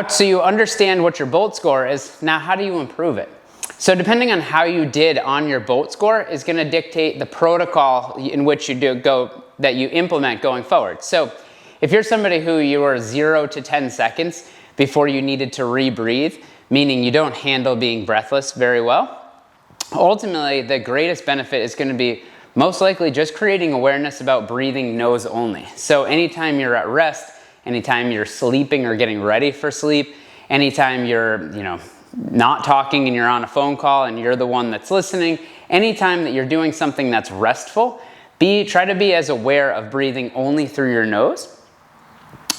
So you understand what your Bolt score is, now how do you improve it? So depending on how you did on your Bolt score is going to dictate the protocol in which you that you implement going forward. So if you're somebody who you were 0 to 10 seconds before you needed to rebreathe, meaning you don't handle being breathless very well, ultimately the greatest benefit is going to be most likely just creating awareness about breathing nose only. So anytime you're at rest, anytime you're sleeping or getting ready for sleep, anytime you're, not talking and you're on a phone call and you're the one that's listening, anytime that you're doing something that's restful, try to be as aware of breathing only through your nose.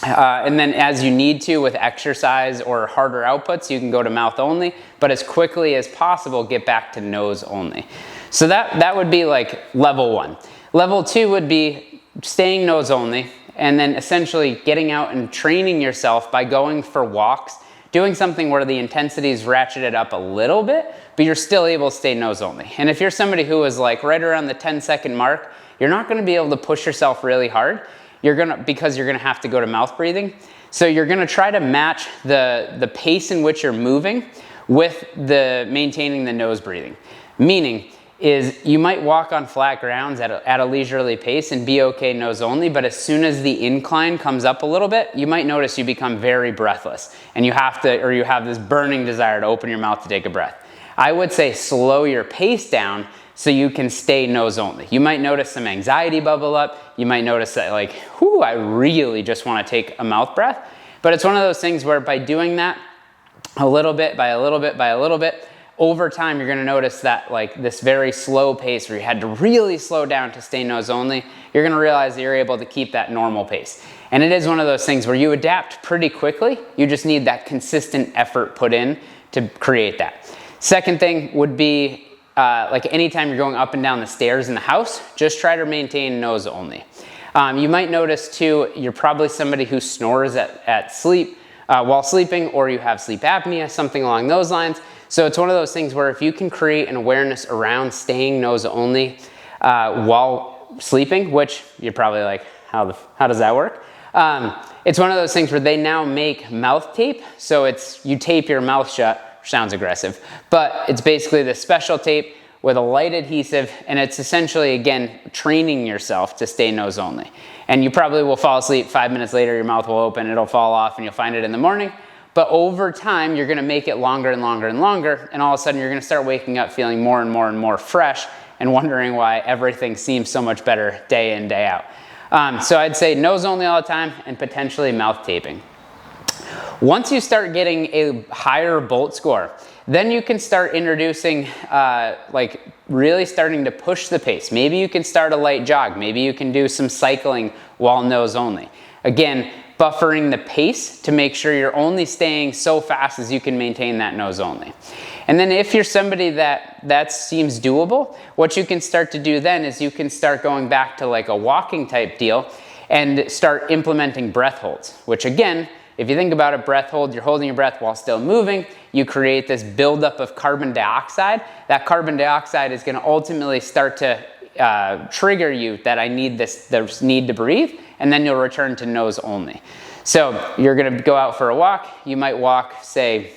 And then as you need to with exercise or harder outputs, you can go to mouth only, but as quickly as possible, get back to nose only. So that would be like level 1. Level 2 would be staying nose only, and then essentially getting out and training yourself by going for walks, doing something where the intensity is ratcheted up a little bit, but you're still able to stay nose only. And if you're somebody who is like right around the 10-second mark, you're not going to be able to push yourself really hard. Because you're going to have to go to mouth breathing. So you're going to try to match the pace in which you're moving with maintaining the nose breathing. Meaning is you might walk on flat grounds at a leisurely pace and be okay nose only, but as soon as the incline comes up a little bit, you might notice you become very breathless and you have this burning desire to open your mouth to take a breath. I would say slow your pace down so you can stay nose only. You might notice some anxiety bubble up. You might notice that like, I really just want to take a mouth breath. But it's one of those things where by doing that a little bit by a little bit by a little bit, over time you're going to notice that like this very slow pace where you had to really slow down to stay nose only, you're going to realize that you're able to keep that normal pace. And it is one of those things where you adapt pretty quickly. You just need that consistent effort put in to create that. Second thing would be like anytime you're going up and down the stairs in the house, just try to maintain nose only. You might notice too, you're probably somebody who snores while sleeping, or you have sleep apnea, something along those lines. So it's one of those things where if you can create an awareness around staying nose only while sleeping, which you're probably like, how does that work? It's one of those things where they now make mouth tape. So you tape your mouth shut, which sounds aggressive, but it's basically this special tape with a light adhesive, and it's essentially, again, training yourself to stay nose only. And you probably will fall asleep 5 minutes later, your mouth will open, it'll fall off, and you'll find it in the morning. But over time, you're gonna make it longer and longer and longer, and all of a sudden you're gonna start waking up feeling more and more and more fresh and wondering why everything seems so much better day in, day out. So I'd say nose only all the time and potentially mouth taping. Once you start getting a higher Bolt score, then you can start introducing, really starting to push the pace. Maybe you can start a light jog. Maybe you can do some cycling while nose only. Again, buffering the pace to make sure you're only staying so fast as you can maintain that nose only. And then if you're somebody that seems doable, what you can start to do then is you can start going back to like a walking type deal and start implementing breath holds, which again, if you think about it, breath hold, you're holding your breath while still moving. You create this buildup of carbon dioxide. That carbon dioxide is going to ultimately start to trigger you that there's need to breathe, and then you'll return to nose only. So you're going to go out for a walk. You might walk, say,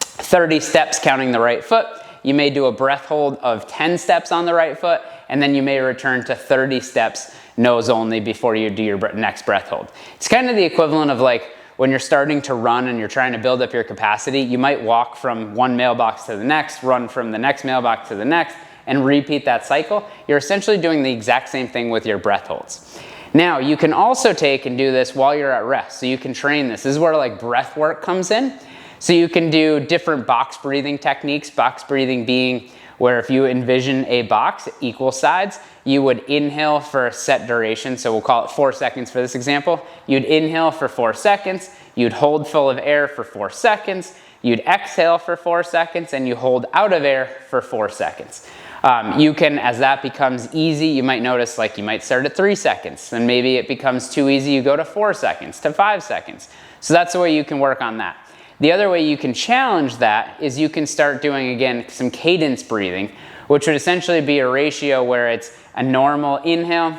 30 steps counting the right foot. You may do a breath hold of 10 steps on the right foot, and then you may return to 30 steps nose only before you do your next breath hold. It's kind of the equivalent of like when you're starting to run and you're trying to build up your capacity, you might walk from one mailbox to the next, run from the next mailbox to the next, and repeat that cycle. You're essentially doing the exact same thing with your breath holds. Now, you can also take and do this while you're at rest. So you can train this. This is where like breath work comes in. So you can do different box breathing techniques, box breathing being where if you envision a box, equal sides, you would inhale for a set duration. So we'll call it 4 seconds for this example. You'd inhale for 4 seconds, you'd hold full of air for 4 seconds, you'd exhale for 4 seconds, and you hold out of air for 4 seconds. You can, as that becomes easy, you might notice like you might start at 3 seconds, then maybe it becomes too easy, you go to 4 seconds, to 5 seconds. So that's the way you can work on that. The other way you can challenge that is you can start doing, again, some cadence breathing, which would essentially be a ratio where it's a normal inhale,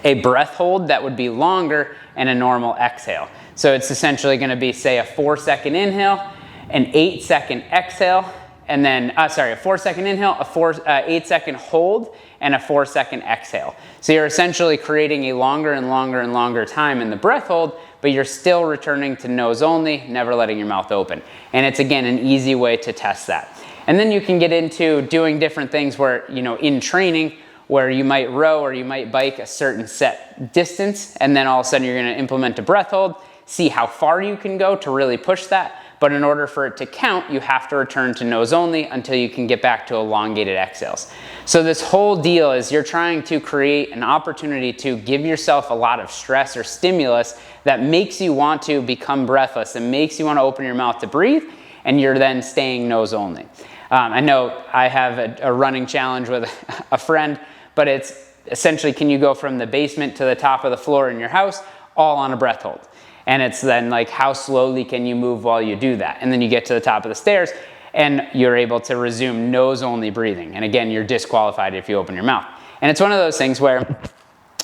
a breath hold that would be longer, and a normal exhale. So it's essentially going to be, say, a 4-second inhale, an 8-second exhale, and then, a 4-second inhale, a 8-second hold, and a 4-second exhale. So you're essentially creating a longer and longer and longer time in the breath hold, but you're still returning to nose only, never letting your mouth open. And it's, again, an easy way to test that. And then you can get into doing different things where, in training, where you might row or you might bike a certain set distance, and then all of a sudden you're going to implement a breath hold, see how far you can go to really push that. But in order for it to count, you have to return to nose only until you can get back to elongated exhales. So this whole deal is you're trying to create an opportunity to give yourself a lot of stress or stimulus that makes you want to become breathless and makes you want to open your mouth to breathe, and you're then staying nose only. I know I have a running challenge with a friend, but it's essentially, can you go from the basement to the top of the floor in your house all on a breath hold? And it's then like, how slowly can you move while you do that? And then you get to the top of the stairs and you're able to resume nose only breathing. And again, you're disqualified if you open your mouth. And it's one of those things where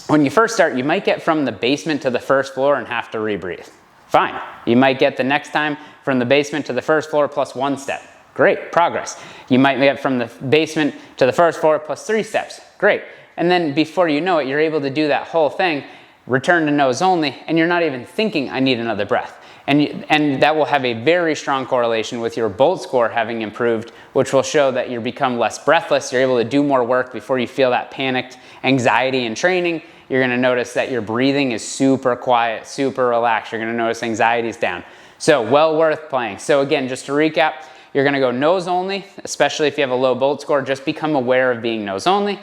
when you first start, you might get from the basement to the first floor and have to rebreathe. Fine. You might get the next time from the basement to the first floor plus 1 step. Great, progress. You might get from the basement to the first floor plus 3 steps. Great. And then before you know it, you're able to do that whole thing, return to nose only, and you're not even thinking, I need another breath. And that will have a very strong correlation with your Bolt score having improved, which will show that you become less breathless. You're able to do more work before you feel that panicked anxiety in training. You're going to notice that your breathing is super quiet, super relaxed. You're going to notice anxiety is down. So well worth playing. So again, just to recap, you're going to go nose only, especially if you have a low Bolt score. Just become aware of being nose only.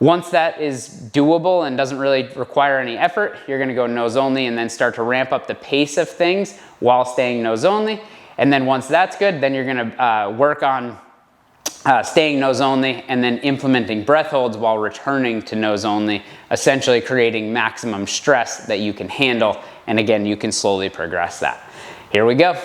Once that is doable and doesn't really require any effort, you're going to go nose only and then start to ramp up the pace of things while staying nose only. And then once that's good, then you're going to work on staying nose only and then implementing breath holds while returning to nose only, essentially creating maximum stress that you can handle. And again, you can slowly progress that. Here we go.